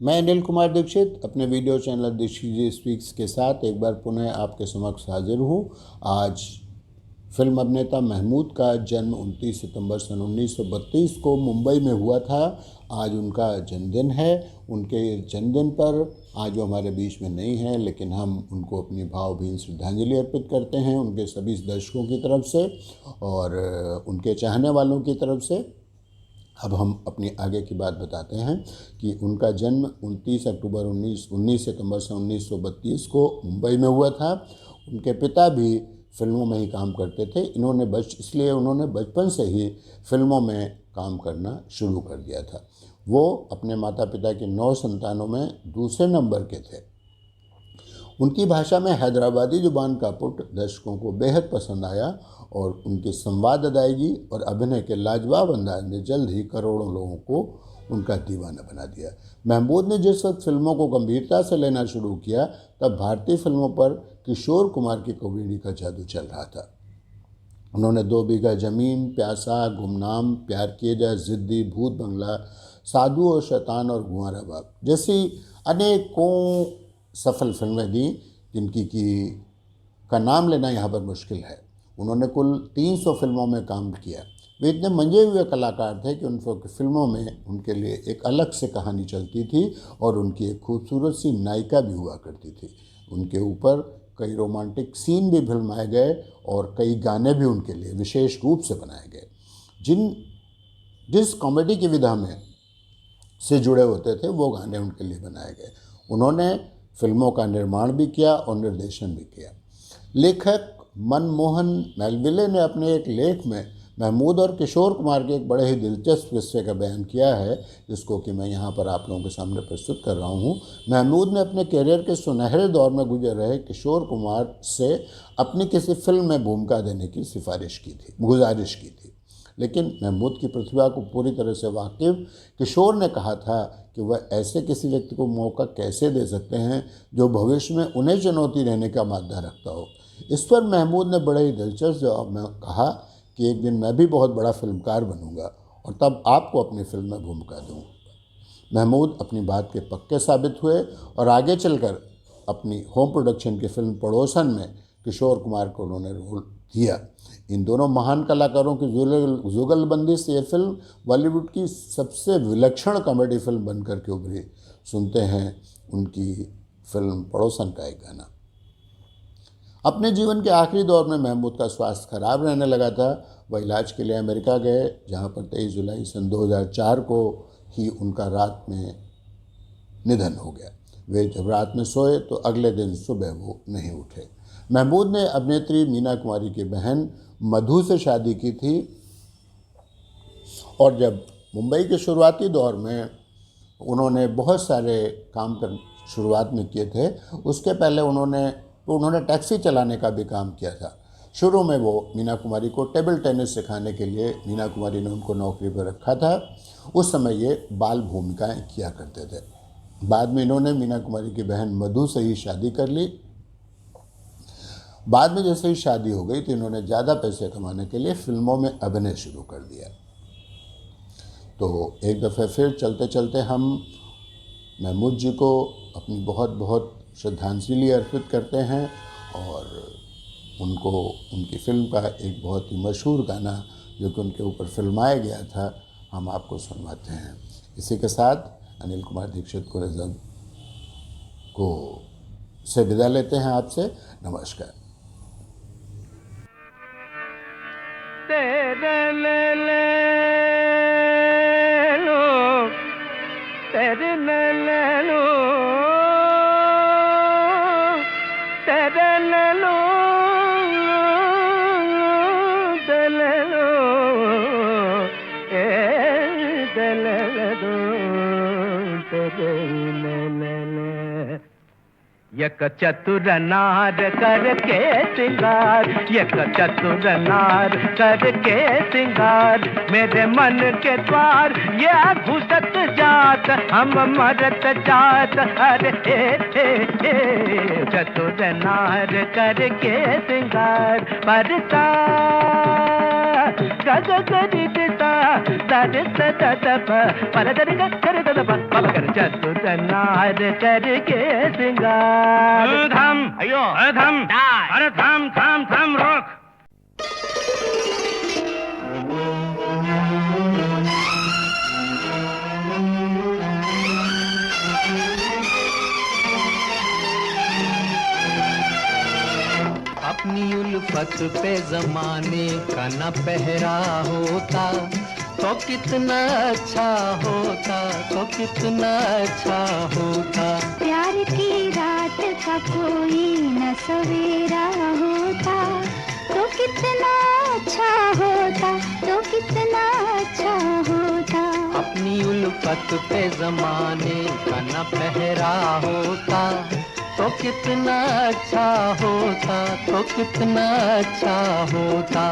मैं अनिल कुमार दीक्षित अपने video channel Dixit जी speaks के साथ एक बार पुनः आपके समक्ष हाजिर हूँ। आज फिल्म अभिनेता महमूद का जन्म 29 सितंबर सन 1932 को मुंबई में हुआ था। आज उनका जन्मदिन है। उनके जन्मदिन पर आज वो हमारे बीच में नहीं है, लेकिन हम उनको अपनी भावभीनी श्रद्धांजलि अर्पित करते हैं उनके सभी दर्शकों की तरफ से और उनके चाहने वालों की तरफ से। अब हम अपनी आगे की बात बताते हैं कि उनका जन्म 19 सितंबर सन 1932 को मुंबई में हुआ था। उनके पिता भी फिल्मों में ही काम करते थे। इसलिए उन्होंने बचपन से ही फिल्मों में काम करना शुरू कर दिया था। वो अपने माता पिता के 9 संतानों में दूसरे नंबर के थे। उनकी भाषा में हैदराबादी जुबान का पुट दर्शकों को बेहद पसंद आया और उनकी संवाद अदायगी और अभिनय के लाजवाब अंदाज ने जल्द ही करोड़ों लोगों को उनका दीवाना बना दिया। महमूद ने जिस वक्त फिल्मों को गंभीरता से लेना शुरू किया, तब भारतीय फिल्मों पर किशोर कुमार की कॉमेडी का जादू चल रहा था। उन्होंने 2 बीघा ज़मीन, प्यासा, गुमनाम, प्यार किए जा, ज़िद्दी, भूत बंगला, साधु और शैतान और कुंवारा बाप जैसी अनेकों सफल फिल्में दी, जिनकी का नाम लेना यहाँ पर मुश्किल है। उन्होंने कुल 300 फिल्मों में काम किया। वे इतने मंजे हुए कलाकार थे कि उन फिल्मों में उनके लिए एक अलग से कहानी चलती थी और उनकी एक खूबसूरत सी नायिका भी हुआ करती थी। उनके ऊपर कई रोमांटिक सीन भी फिल्माए गए और कई गाने भी उनके लिए विशेष रूप से बनाए गए, जिस कॉमेडी की विधा में से जुड़े होते थे वो गाने उनके लिए बनाए गए। उन्होंने फिल्मों का निर्माण भी किया और निर्देशन भी किया। लेखक मनमोहन मेलविले ने अपने एक लेख में महमूद और किशोर कुमार के एक बड़े ही दिलचस्प किस्से का बयान किया है, जिसको कि मैं यहाँ पर आप लोगों के सामने प्रस्तुत कर रहा हूँ। महमूद ने अपने कैरियर के सुनहरे दौर में गुजर रहे किशोर कुमार से अपनी किसी फिल्म में भूमिका देने की गुजारिश की थी, लेकिन महमूद की प्रतिभा को पूरी तरह से वाकिफ किशोर ने कहा था कि वह ऐसे किसी व्यक्ति को मौका कैसे दे सकते हैं जो भविष्य में उन्हें चुनौती देने का मादा रखता हो। इस पर महमूद ने बड़े ही दिलचस्प जवाब में कहा कि एक दिन मैं भी बहुत बड़ा फिल्मकार बनूंगा और तब आपको अपनी फिल्म में भूमिका दूंगा। महमूद अपनी बात के पक्के साबित हुए और आगे चलकर अपनी होम प्रोडक्शन की फिल्म पड़ोसन में किशोर कुमार को उन्होंने रोल दिया। इन दोनों महान कलाकारों की जुगलबंदी से ये फिल्म बॉलीवुड की सबसे विलक्षण कॉमेडी फिल्म बनकर के उभरी। सुनते हैं उनकी फिल्म पड़ोसन का एक गाना। अपने जीवन के आखिरी दौर में महमूद का स्वास्थ्य खराब रहने लगा था। वह इलाज के लिए अमेरिका गए, जहां पर 23 जुलाई सन 2004 को ही उनका रात में निधन हो गया। वे जब रात में सोए तो अगले दिन सुबह वो नहीं उठे। महमूद ने अभिनेत्री मीना कुमारी की बहन मधु से शादी की थी और जब मुंबई के शुरुआती दौर में उन्होंने बहुत सारे काम शुरुआत में किए थे, उसके पहले उन्होंने टैक्सी चलाने का भी काम किया था। शुरू में वो मीना कुमारी को टेबल टेनिस सिखाने के लिए मीना कुमारी ने उनको नौकरी पर रखा था। उस समय ये बाल भूमिकाएं किया करते थे। बाद में इन्होंने मीना कुमारी की बहन मधु से ही शादी कर ली। बाद में जैसे ही शादी हो गई तो इन्होंने ज़्यादा पैसे कमाने के लिए फिल्मों में अभिनय शुरू कर दिया। तो एक दफ़े फिर चलते चलते हम महमूद जी को अपनी बहुत बहुत श्रद्धांजलि अर्पित करते हैं और उनको उनकी फिल्म का एक बहुत ही मशहूर गाना जो कि उनके ऊपर फिल्माया गया था, हम आपको सुनवाते हैं। इसी के साथ अनिल कुमार दीक्षित को से विदा लेते हैं आपसे। नमस्कार। तेरे ले लो, तेरे ले लो, तेरे ले लो, तेरे लो, तेरे ले दो, तेरे ले ले। यक चतुर नार करके सिंगार, यक चतुर नार करके सिंगार, मेरे मन के द्वार ये घुसत जात, हम मरत जात, अरे चतुर नार करके सिंगार, बरसात గగ గరిగితా దరిత దదప పరదరిగ కరిదదప పలకర చతురనార करके सिंगार थम अयो थम डाल। अरे थम थम थम रोक अपनी उल्फत पे जमाने का न पहरा होता तो कितना अच्छा होता, तो कितना अच्छा होता। प्यार की रात का कोई न सवेरा होता तो कितना अच्छा होता, तो कितना अच्छा होता। अपनी उल्फत पे जमाने का न पहरा होता तो कितना अच्छा होता, तो कितना अच्छा होता।